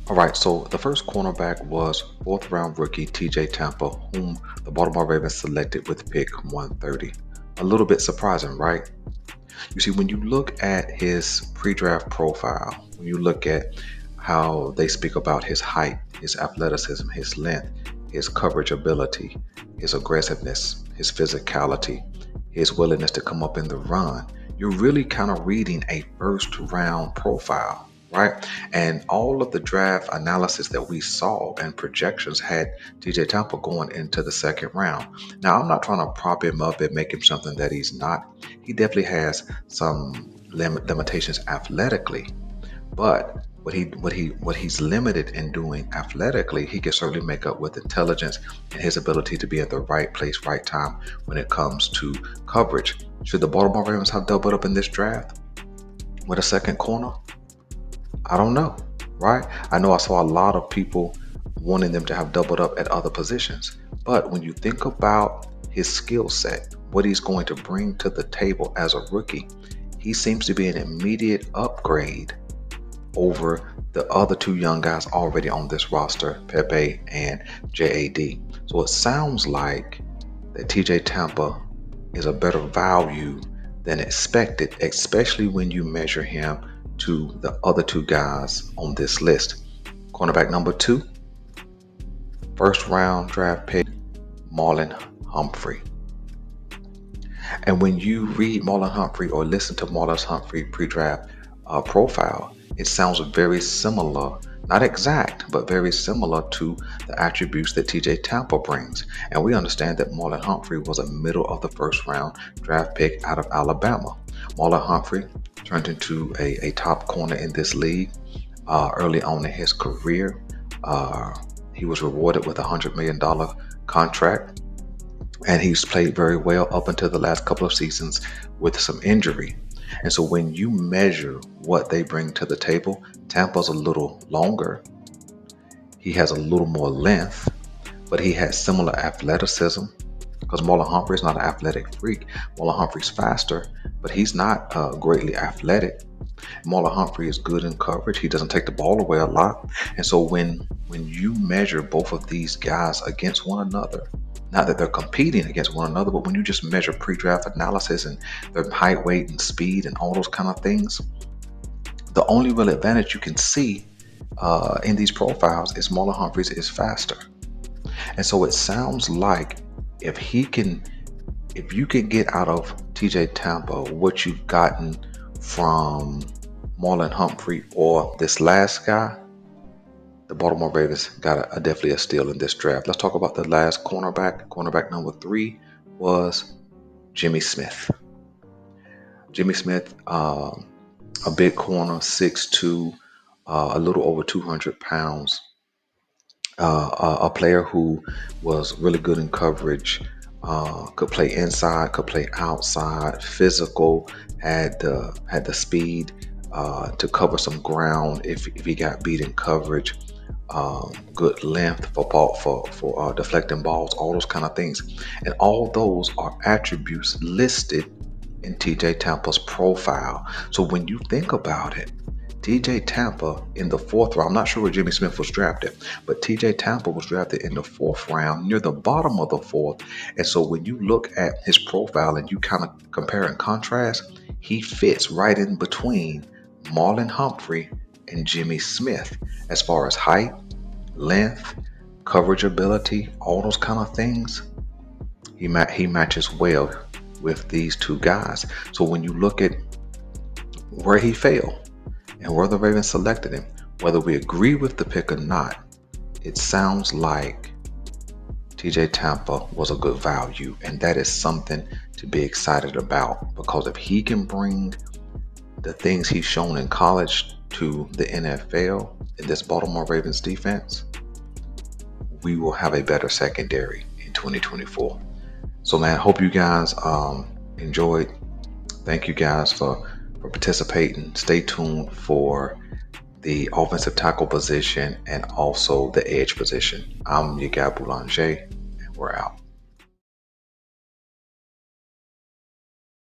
All right, so the first cornerback was fourth round rookie TJ Tampa, whom the Baltimore Ravens selected with pick 130. A little bit surprising, right? You see, when you look at his pre draft profile, when you look at how they speak about his height, his athleticism, his length, his coverage ability, his aggressiveness, his physicality, his willingness to come up in the run, you're really kind of reading a first round profile, right? And all of the draft analysis that we saw and projections had TJ Tampa going into the second round. Now, I'm not trying to prop him up and make him something that he's not. He definitely has some limitations athletically, but what he's limited in doing athletically, he can certainly make up with intelligence and his ability to be at the right place, right time when it comes to coverage. Should the Baltimore Ravens have doubled up in this draft with a second corner? I don't know, right? I know I saw a lot of people wanting them to have doubled up at other positions. But when you think about his skill set, what he's going to bring to the table as a rookie, he seems to be an immediate upgrade over the other two young guys already on this roster, Pepe and JAD. So it sounds like that TJ Tampa is a better value than expected, especially when you measure him to the other two guys on this list. Cornerback number two, first round draft pick, Marlon Humphrey. And when you read Marlon Humphrey or listen to Marlon Humphrey pre-draft profile, it sounds very similar, not exact, but very similar to the attributes that TJ Tampa brings. And we understand that Marlon Humphrey was a middle of the first round draft pick out of Alabama. Marlon Humphrey turned into a top corner in this league early on in his career. He was rewarded with $100 million contract, and he's played very well up until the last couple of seasons with some injury. And so when you measure what they bring to the table, Tampa's a little longer. He has a little more length, but he has similar athleticism because Marlon Humphrey is not an athletic freak. Marlon Humphrey's faster, but he's not greatly athletic. Marlon Humphrey is good in coverage. He doesn't take the ball away a lot. And so when you measure both of these guys against one another, not that they're competing against one another, but when you just measure pre-draft analysis and their height, weight, and speed and all those kind of things, the only real advantage you can see in these profiles is Marlon Humphreys is faster. And so it sounds like if he can, if you can get out of TJ Tampa what you've gotten from Marlon Humphrey or this last guy, the Baltimore Ravens got definitely a steal in this draft. Let's talk about the last cornerback. Cornerback number three was Jimmy Smith. Jimmy Smith, a big corner, 6'2", a little over 200 pounds. A player who was really good in coverage, could play inside, could play outside, physical, had the speed to cover some ground if he got beat in coverage. Good length for deflecting balls, all those kind of things, and all those are attributes listed in TJ Tampa's profile. So when you think about it, TJ Tampa in the fourth round, I'm not sure where Jimmy Smith was drafted, but TJ Tampa was drafted in the fourth round, near the bottom of the fourth. And so when you look at his profile and you kind of compare and contrast, he fits right in between Marlon Humphrey and Jimmy Smith as far as height, length, coverage ability, all those kind of things. He matches well with these two guys. So when you look at where he fell and where the Ravens selected him, whether we agree with the pick or not, it sounds like TJ Tampa was a good value, and that is something to be excited about, because if he can bring the things he's shown in college to the NFL in this Baltimore Ravens defense, we will have a better secondary in 2024. So man, hope you guys enjoyed. Thank you guys for participating. Stay tuned for the offensive tackle position and also the edge position. I'm your guy Boulanger, and we're out.